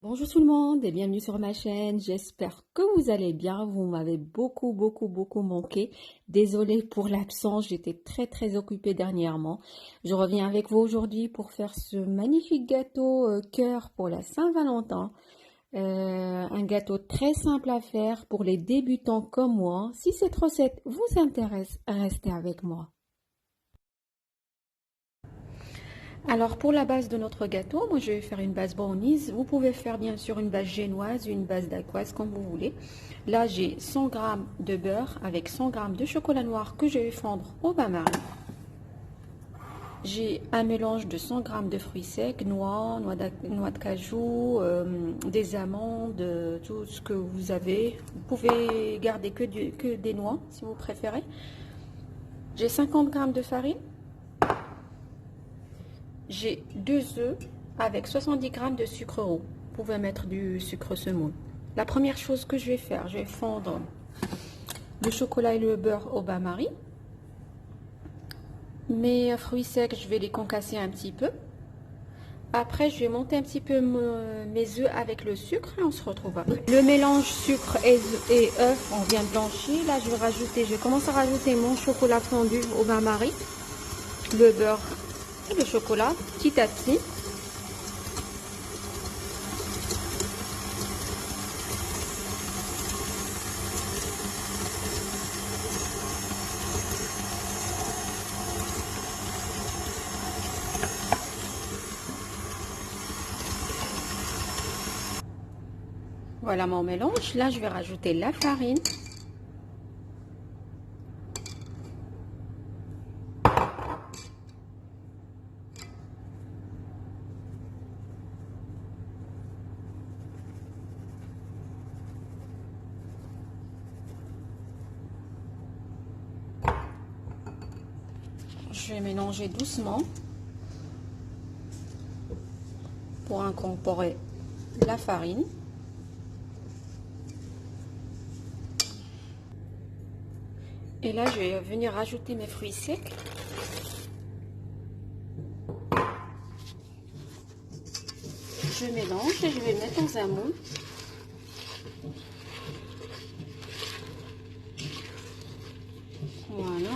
Bonjour tout le monde et bienvenue sur ma chaîne. J'espère que vous allez bien. Vous m'avez beaucoup manqué. Désolée pour l'absence, j'étais très occupée dernièrement. Je reviens avec vous aujourd'hui pour faire ce magnifique gâteau cœur pour la Saint-Valentin. Un gâteau très simple à faire pour les débutants comme moi. Si cette recette vous intéresse, restez avec moi. Alors pour la base de notre gâteau, moi je vais faire une base brownies. Vous pouvez faire bien sûr une base génoise, une base dacquoise comme vous voulez. Là j'ai 100 g de beurre avec 100 g de chocolat noir que je vais fondre au bain-marie. J'ai un mélange de 100 g de fruits secs, noix de cajou, des amandes, tout ce que vous avez. Vous pouvez garder que des noix si vous préférez. J'ai 50 g de farine. J'ai 2 œufs avec 70 g de sucre roux. Vous pouvez mettre du sucre semoule. La première chose que je vais faire, je vais fondre le chocolat et le beurre au bain-marie. Mes fruits secs, je vais les concasser un petit peu. Après, je vais monter un petit peu mes œufs avec le sucre et on se retrouve après. Le mélange sucre et œuf, on vient de blanchir. Là, je vais commencer à rajouter mon chocolat fondu au bain-marie, le beurre et le chocolat petit à petit. Voilà mon mélange. Là, je vais rajouter la farine. Je vais mélanger doucement pour incorporer la farine. Et là, je vais venir rajouter mes fruits secs. Je mélange et je vais mettre dans un moule. Voilà.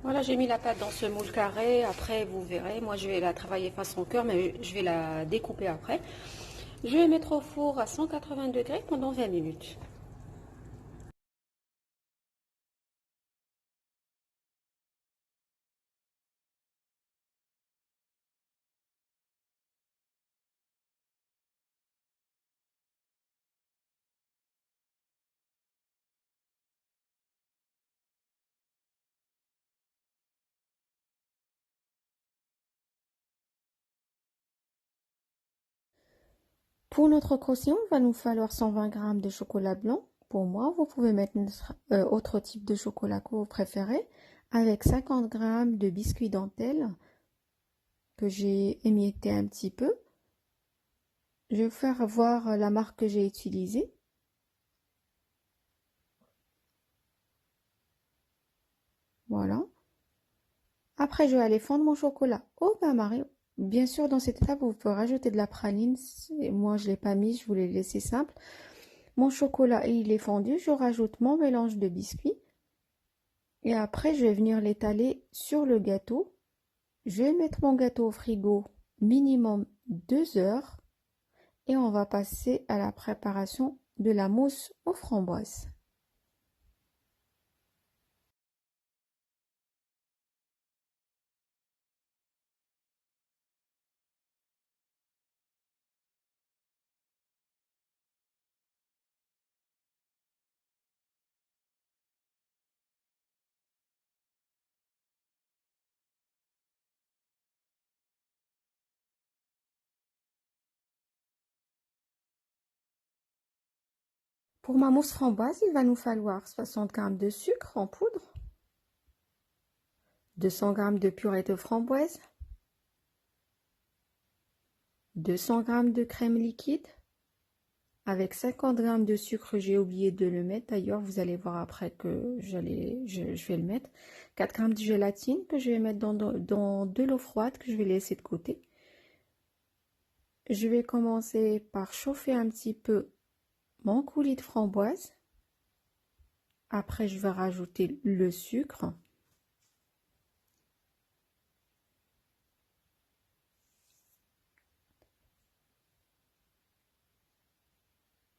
Voilà, j'ai mis la pâte dans ce moule carré. Après, vous verrez, moi je vais la travailler façon cœur, mais je vais la découper après. Je vais mettre au four à 180 degrés pendant 20 minutes. Pour notre croissant, il va nous falloir 120 g de chocolat blanc. Pour moi, vous pouvez mettre autre type de chocolat que vous préférez, avec 50 g de biscuits dentelle que j'ai émietté un petit peu. Je vais vous faire voir la marque que j'ai utilisée. Voilà. Après, je vais aller fondre mon chocolat au bain-marie. Bien sûr, dans cette étape, vous pouvez rajouter de la praline. Moi, je ne l'ai pas mis, je voulais le laisser simple. Mon chocolat, il est fondu. Je rajoute mon mélange de biscuits. Et après, je vais venir l'étaler sur le gâteau. Je vais mettre mon gâteau au frigo minimum 2 heures. Et on va passer à la préparation de la mousse aux framboises. Pour ma mousse framboise, il va nous falloir 60 g de sucre en poudre, 200 g de purée de framboise, 200 g de crème liquide, avec 50 grammes de sucre. J'ai oublié de le mettre. D'ailleurs, vous allez voir après que je vais le mettre. 4 grammes de gélatine que je vais mettre dans de l'eau froide que je vais laisser de côté. Je vais commencer par chauffer un petit peu mon coulis de framboise. Après, je vais rajouter le sucre.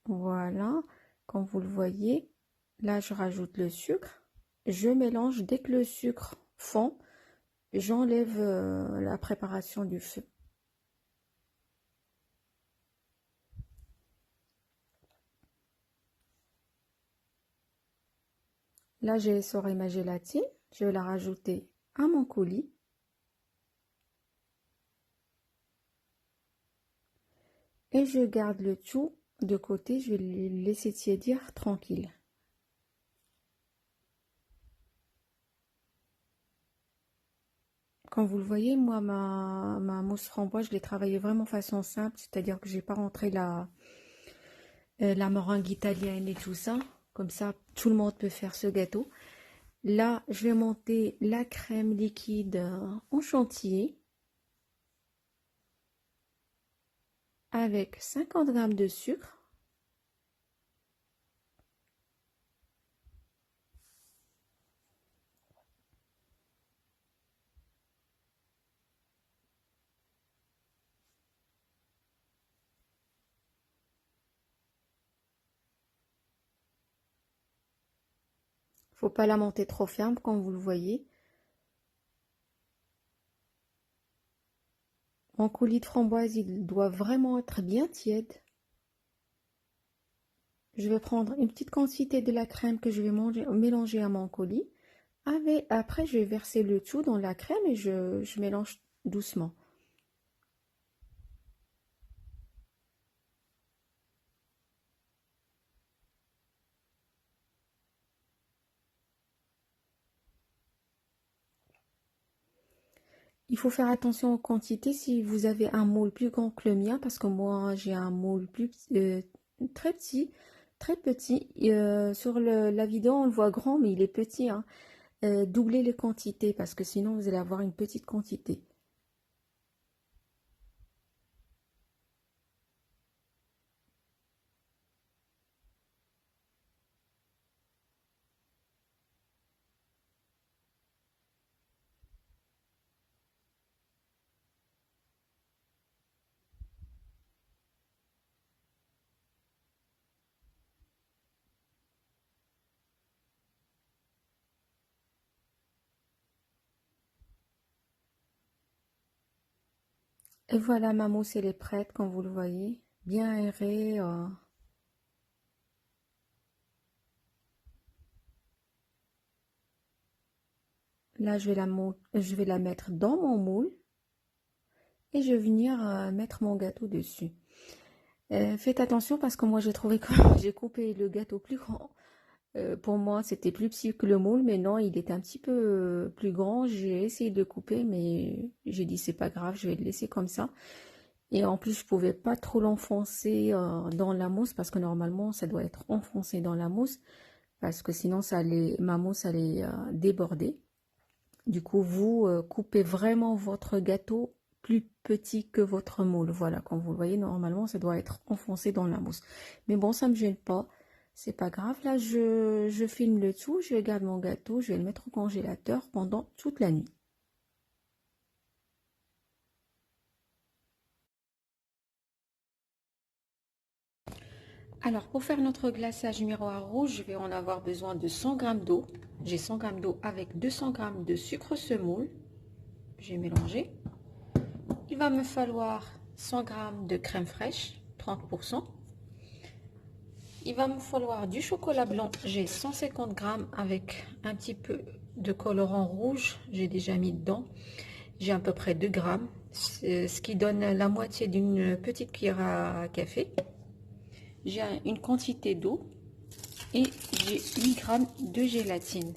Voilà, comme vous le voyez, là je rajoute le sucre. Je mélange. Dès que le sucre fond, j'enlève la préparation du feu. Là, j'ai essoré ma gélatine. Je vais la rajouter à mon coulis. Et je garde le tout de côté. Je vais le laisser tiédir tranquille. Comme vous le voyez, moi, ma mousse framboise, je l'ai travaillée vraiment façon simple. C'est-à-dire que j'ai pas rentré la meringue italienne et tout ça. Comme ça, tout le monde peut faire ce gâteau. Là, je vais monter la crème liquide en chantilly avec 50 grammes de sucre. Faut pas la monter trop ferme, comme vous le voyez. Mon coulis de framboise, il doit vraiment être bien tiède. Je vais prendre une petite quantité de la crème que je vais mélanger à mon coulis. Après, je vais verser le tout dans la crème et je mélange doucement. Il faut faire attention aux quantités si vous avez un moule plus grand que le mien, parce que moi j'ai un moule très petit, très petit. Sur la vidéo on le voit grand, mais il est petit, hein. Doublez les quantités parce que sinon vous allez avoir une petite quantité. Et voilà, ma mousse elle est prête, comme vous le voyez, bien aérée. Là je vais la mettre dans mon moule et je vais venir mettre mon gâteau dessus. Faites attention parce que moi j'ai trouvé que j'ai coupé le gâteau plus grand. Pour moi c'était plus petit que le moule, mais non, il était un petit peu plus grand. J'ai essayé de le couper, mais j'ai dit c'est pas grave, je vais le laisser comme ça. Et en plus je pouvais pas trop l'enfoncer dans la mousse parce que normalement ça doit être enfoncé dans la mousse parce que sinon ma mousse allait déborder. Du coup vous coupez vraiment votre gâteau plus petit que votre moule. Voilà, comme vous le voyez, normalement ça doit être enfoncé dans la mousse. Mais bon, ça me gêne pas, c'est pas grave. Là je filme le tout, je garde mon gâteau, je vais le mettre au congélateur pendant toute la nuit. Alors pour faire notre glaçage miroir rouge, je vais en avoir besoin de 100 g d'eau. J'ai 100 g d'eau avec 200 g de sucre semoule. J'ai mélangé. Il va me falloir 100 g de crème fraîche, 30%. Il va me falloir du chocolat blanc. J'ai 150 g avec un petit peu de colorant rouge. J'ai déjà mis dedans. J'ai à peu près 2 g, ce qui donne la moitié d'une petite cuillère à café. J'ai une quantité d'eau et j'ai 8 g de gélatine.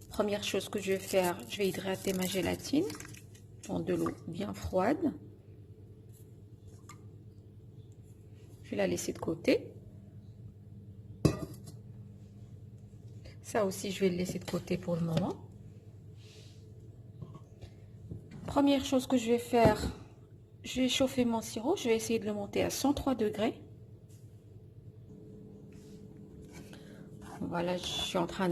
Première chose que je vais faire, je vais hydrater ma gélatine dans de l'eau bien froide. Je vais la laisser de côté. Ça aussi, je vais le laisser de côté pour le moment. Première chose que je vais faire, je vais chauffer mon sirop. Je vais essayer de le monter à 103 degrés. Voilà, je suis en train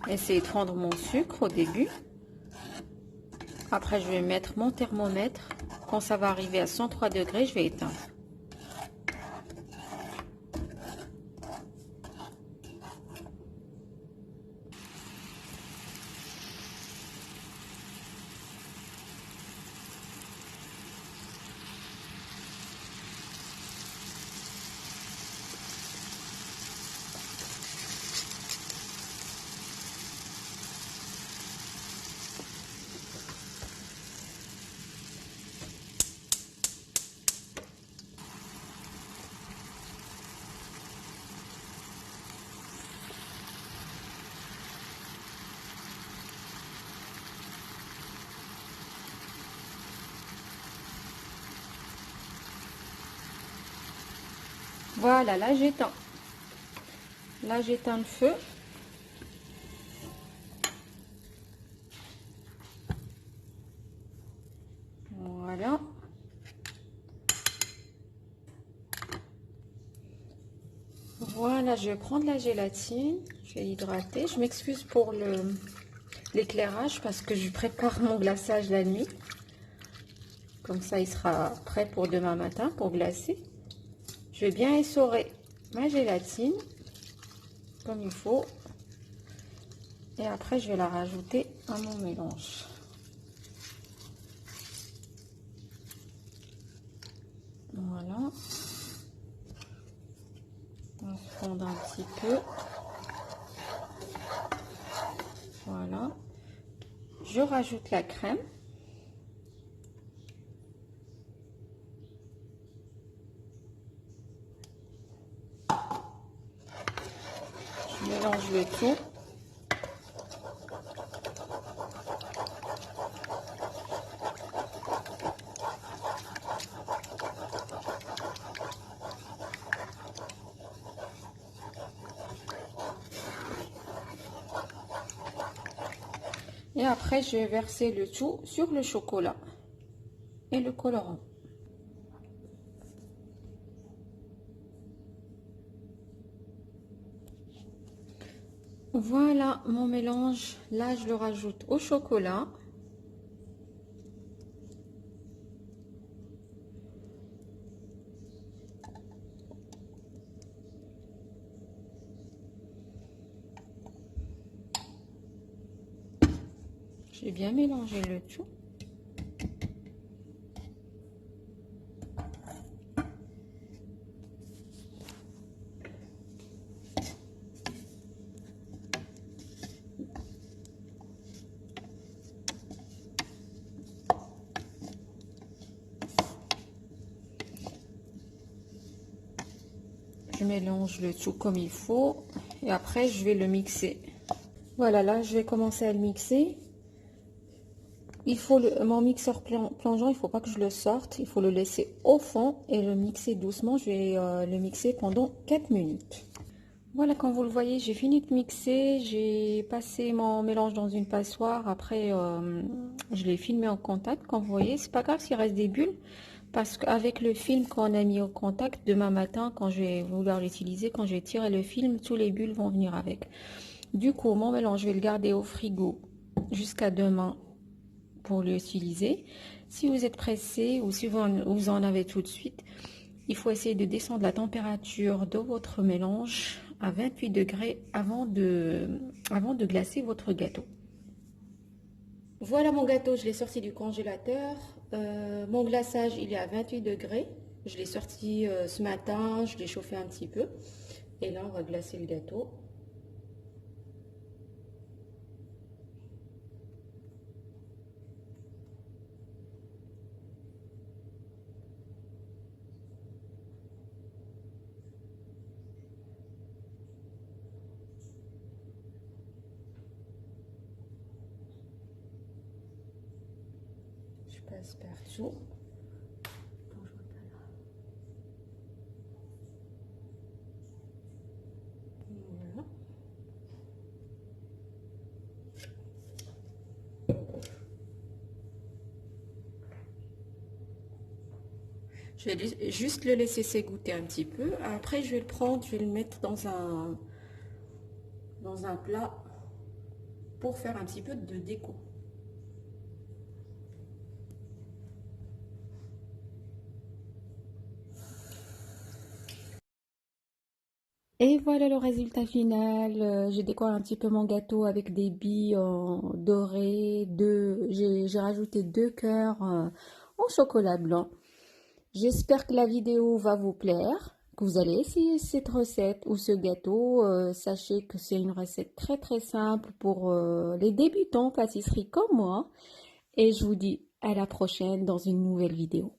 d'essayer de fondre mon sucre au début. Après, je vais mettre mon thermomètre. Quand ça va arriver à 103 degrés, je vais éteindre. Voilà, là j'éteins. Là j'éteins le feu. Voilà. Voilà, je vais prendre la gélatine. Je vais l'hydrater. Je m'excuse pour l'éclairage parce que je prépare mon glaçage la nuit. Comme ça, il sera prêt pour demain matin pour glacer. Je vais bien essorer ma gélatine comme il faut. Et après, je vais la rajouter à mon mélange. Voilà. On va fondre un petit peu. Voilà. Je rajoute la crème. Je mélange le tout. Et après, je vais verser le tout sur le chocolat et le colorant. Voilà mon mélange. Là, je le rajoute au chocolat. J'ai bien mélangé le tout. Je mélange le tout comme il faut et après je vais le mixer. Voilà, là je vais commencer à le mixer. Il faut mon mixeur plongeant, il ne faut pas que je le sorte, il faut le laisser au fond et le mixer doucement. Je vais le mixer pendant 4 minutes. Voilà, comme vous le voyez, j'ai fini de mixer, j'ai passé mon mélange dans une passoire. Après, je l'ai filmé en contact. Comme vous voyez, c'est pas grave s'il reste des bulles, parce qu'avec le film qu'on a mis au contact, demain matin, quand je vais vouloir l'utiliser, quand je vais tirer le film, tous les bulles vont venir avec. Du coup, mon mélange, je vais le garder au frigo jusqu'à demain pour l'utiliser. Si vous êtes pressé ou si vous en avez tout de suite, il faut essayer de descendre la température de votre mélange à 28 degrés avant de glacer votre gâteau. Voilà mon gâteau, je l'ai sorti du congélateur. Mon glaçage, il est à 28 degrés. Je l'ai sorti ce matin, je l'ai chauffé un petit peu. Et là, on va glacer le gâteau. Je passe partout. Je vais juste le laisser s'égoutter un petit peu. Après, je vais le prendre, je vais le mettre dans un plat pour faire un petit peu de déco. Et voilà le résultat final. Je décore un petit peu mon gâteau avec des billes en doré. J'ai rajouté 2 cœurs en chocolat blanc. J'espère que la vidéo va vous plaire, que vous allez essayer cette recette ou ce gâteau. Sachez que c'est une recette très très simple pour les débutants en pâtisserie comme moi. Et je vous dis à la prochaine dans une nouvelle vidéo.